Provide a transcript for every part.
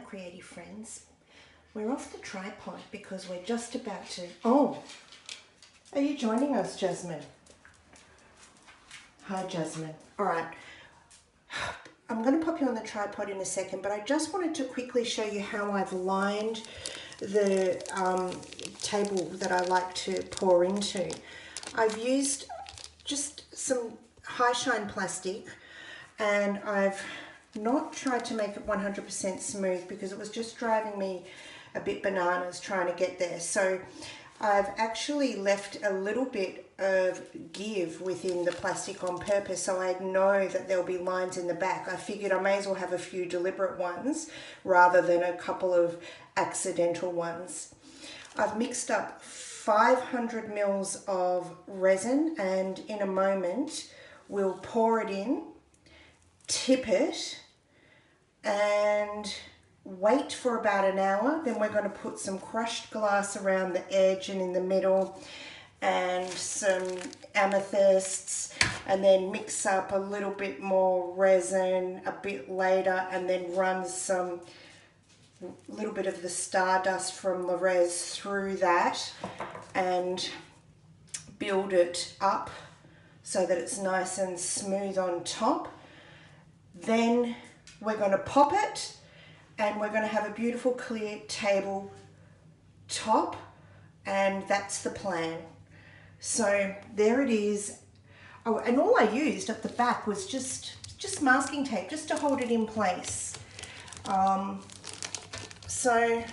creative friends. We're off the tripod because we're just about to... Oh, are you joining us, Jasmine? Hi, Jasmine. All right. I'm going to pop you on the tripod in a second, but I just wanted to quickly show you how I've lined the table that I like to pour into. I've used just some high shine plastic, and I've not tried to make it 100% smooth because it was just driving me a bit bananas trying to get there. So I've actually left a little bit of give within the plastic on purpose, so I know that there'll be lines in the back. I figured I may as well have a few deliberate ones rather than a couple of accidental ones. I've mixed up 500 mils of resin, and in a moment we'll pour it in, tip it, and wait for about an hour. Then we're going to put some crushed glass around the edge and in the middle, and some amethysts, and then mix up a little bit more resin a bit later, and then run some little bit of the stardust from the res through that and build it up so that it's nice and smooth on top. Then we're going to pop it, and we're going to have a beautiful clear table top, and that's the plan. So there it is. Oh, and all I used at the back was just masking tape just to hold it in place. So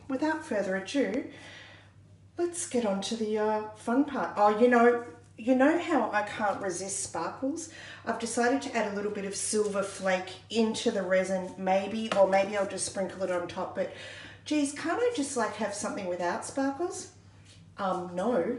without further ado, let's get on to the fun part. Oh, you know how I can't resist sparkles? I've decided to add a little bit of silver flake into the resin, maybe, or maybe I'll just sprinkle it on top. But geez, can't I just like have something without sparkles? No.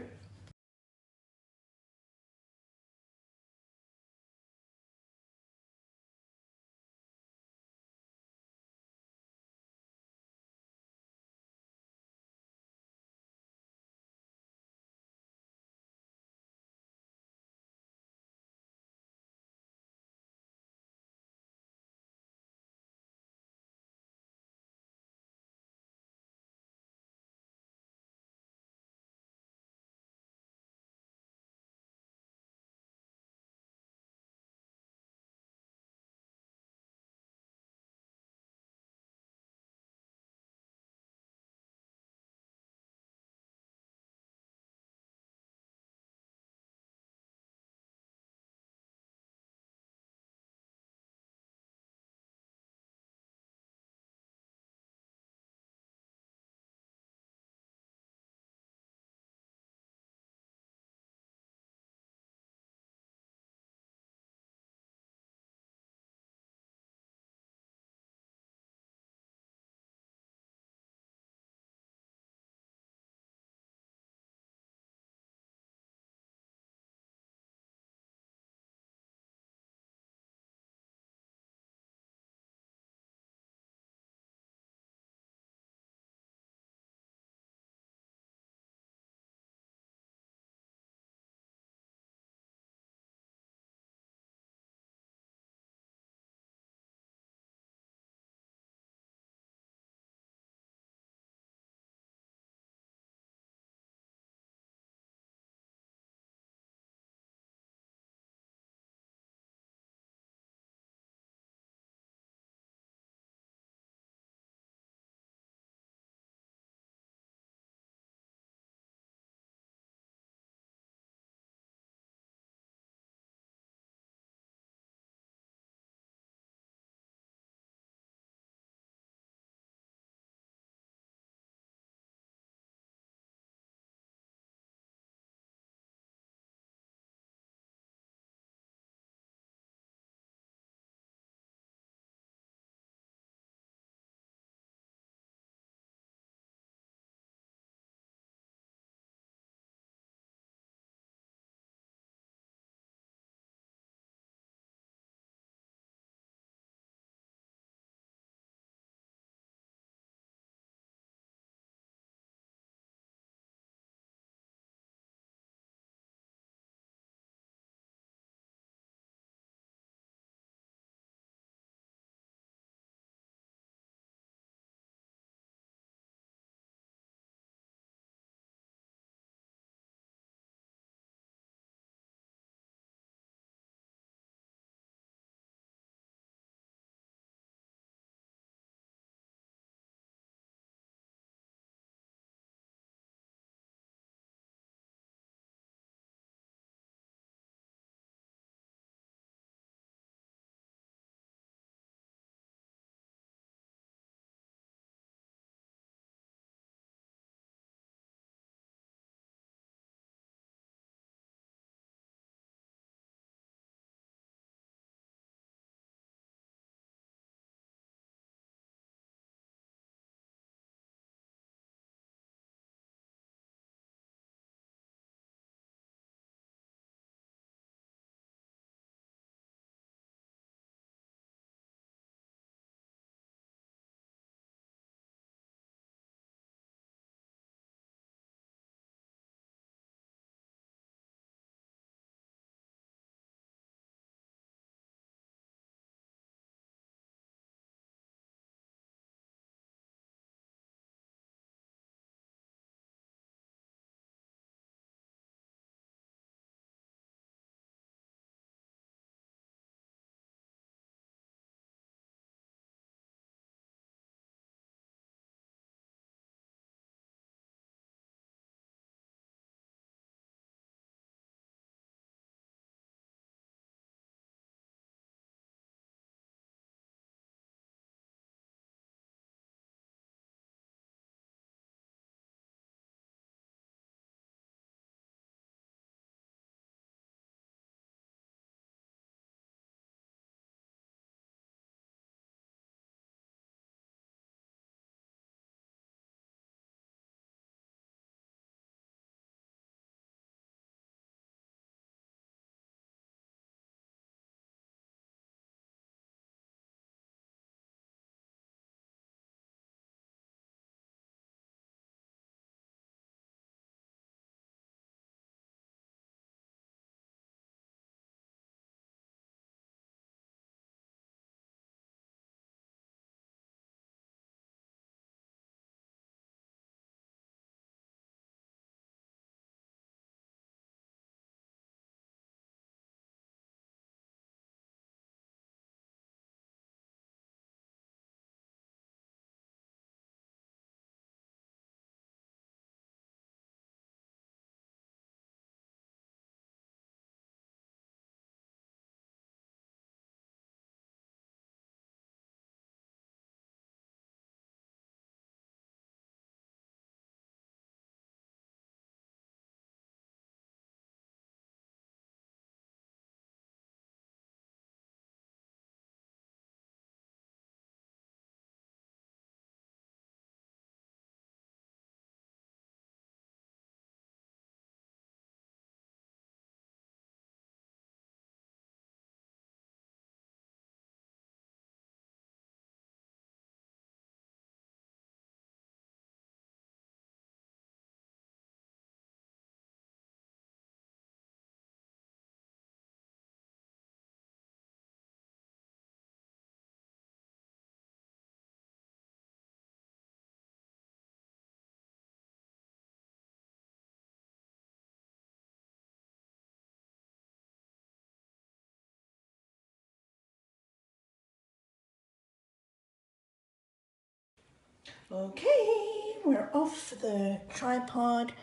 Okay, we're off the tripod,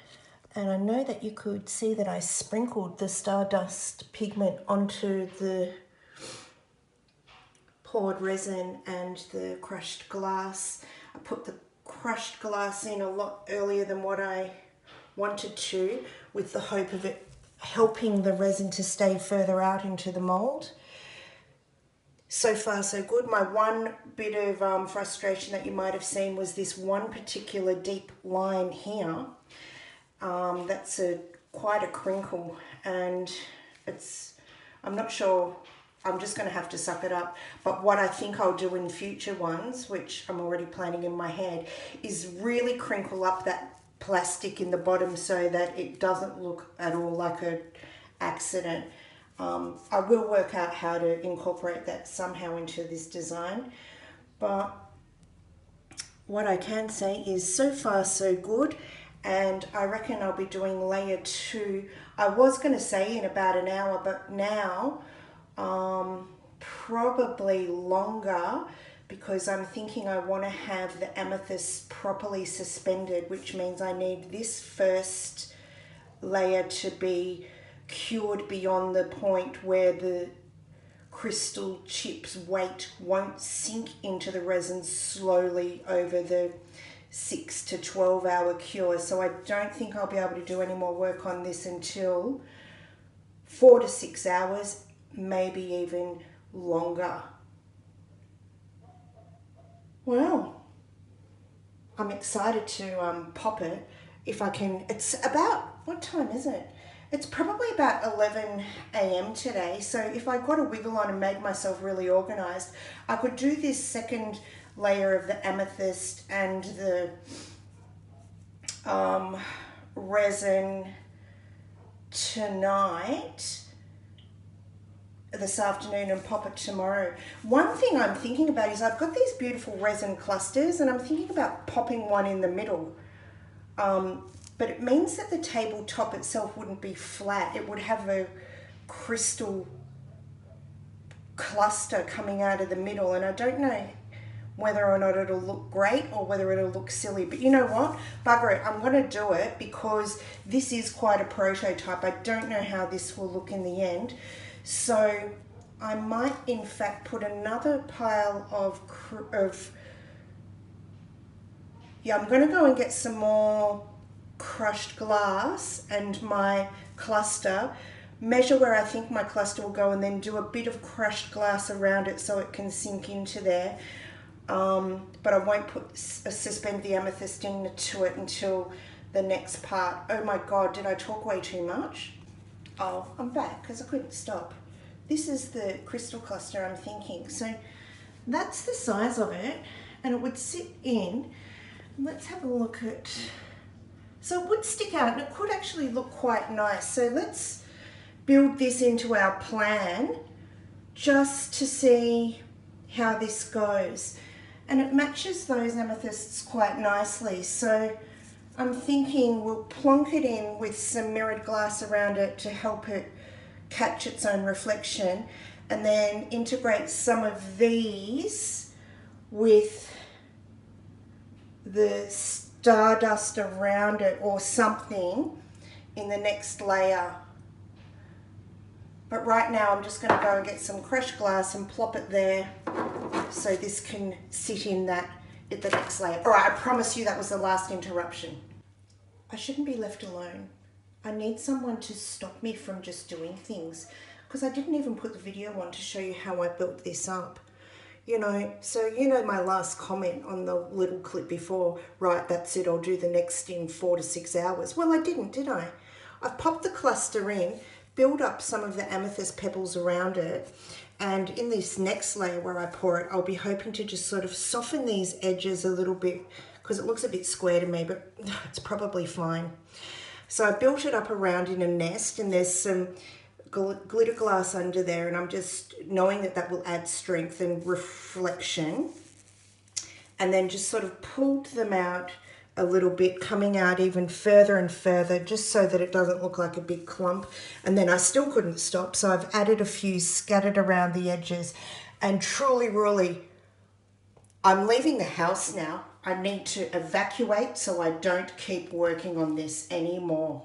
and I know that you could see that I sprinkled the Stardust pigment onto the poured resin and the crushed glass. I put the crushed glass in a lot earlier than what I wanted to, with the hope of it helping the resin to stay further out into the mold. So far so good. My one bit of frustration that you might have seen was this one particular deep line here. That's quite a crinkle, and I'm not sure, I'm just going to have to suck it up. But what I think I'll do in future ones, which I'm already planning in my head, is really crinkle up that plastic in the bottom so that it doesn't look at all like an accident. I will work out how to incorporate that somehow into this design, but what I can say is so far so good, and I reckon I'll be doing layer 2. I was going to say in about an hour, but now probably longer, because I'm thinking I want to have the amethyst properly suspended, which means I need this first layer to be cured beyond the point where the crystal chip's weight won't sink into the resin slowly over the 6 to 12 hour cure. So I don't think I'll be able to do any more work on this until 4 to 6 hours, maybe even longer. Well, I'm excited to pop it if I can. It's about, what time is it? It's probably about 11 a.m. today, so if I got a wiggle on and made myself really organized, I could do this second layer of the amethyst and the resin tonight, this afternoon, and pop it tomorrow. One thing I'm thinking about is I've got these beautiful resin clusters, and I'm thinking about popping one in the middle. But it means that the tabletop itself wouldn't be flat. It would have a crystal cluster coming out of the middle, and I don't know whether or not it'll look great or whether it'll look silly. But you know what? Bugger it. I'm going to do it because this is quite a prototype. I don't know how this will look in the end. So I might in fact put another pile of I'm going to go and get some more crushed glass and my cluster, measure where I think my cluster will go, and then do a bit of crushed glass around it so it can sink into there. But I won't suspend the amethyst into it until the next part. Oh my God, did I talk way too much? Oh, I'm back because I couldn't stop. This is the crystal cluster I'm thinking. So that's the size of it, and it would sit in. Let's have a look at, so it would stick out and it could actually look quite nice. So let's build this into our plan just to see how this goes. And it matches those amethysts quite nicely. So I'm thinking we'll plonk it in with some mirrored glass around it to help it catch its own reflection, and then integrate some of these with the stardust around it or something in the next layer. But right now I'm just going to go and get some crushed glass and plop it there so this can sit in that at the next layer. All right, I promise you that was the last interruption. I shouldn't be left alone. I need someone to stop me from just doing things, because I didn't even put the video on to show you how I built this up. You know, so you know my last comment on the little clip before, right, that's it, I'll do the next in 4 to 6 hours. Well, I didn't, did I? I've popped the cluster in, build up some of the amethyst pebbles around it, and in this next layer where I pour it, I'll be hoping to just sort of soften these edges a little bit, because it looks a bit square to me, but it's probably fine. So I built it up around in a nest, and there's some glitter glass under there, and I'm just knowing that that will add strength and reflection, and then just sort of pulled them out a little bit, coming out even further and further, just so that it doesn't look like a big clump. And then I still couldn't stop, so I've added a few scattered around the edges, and truly, really, I'm leaving the house now. I need to evacuate so I don't keep working on this anymore.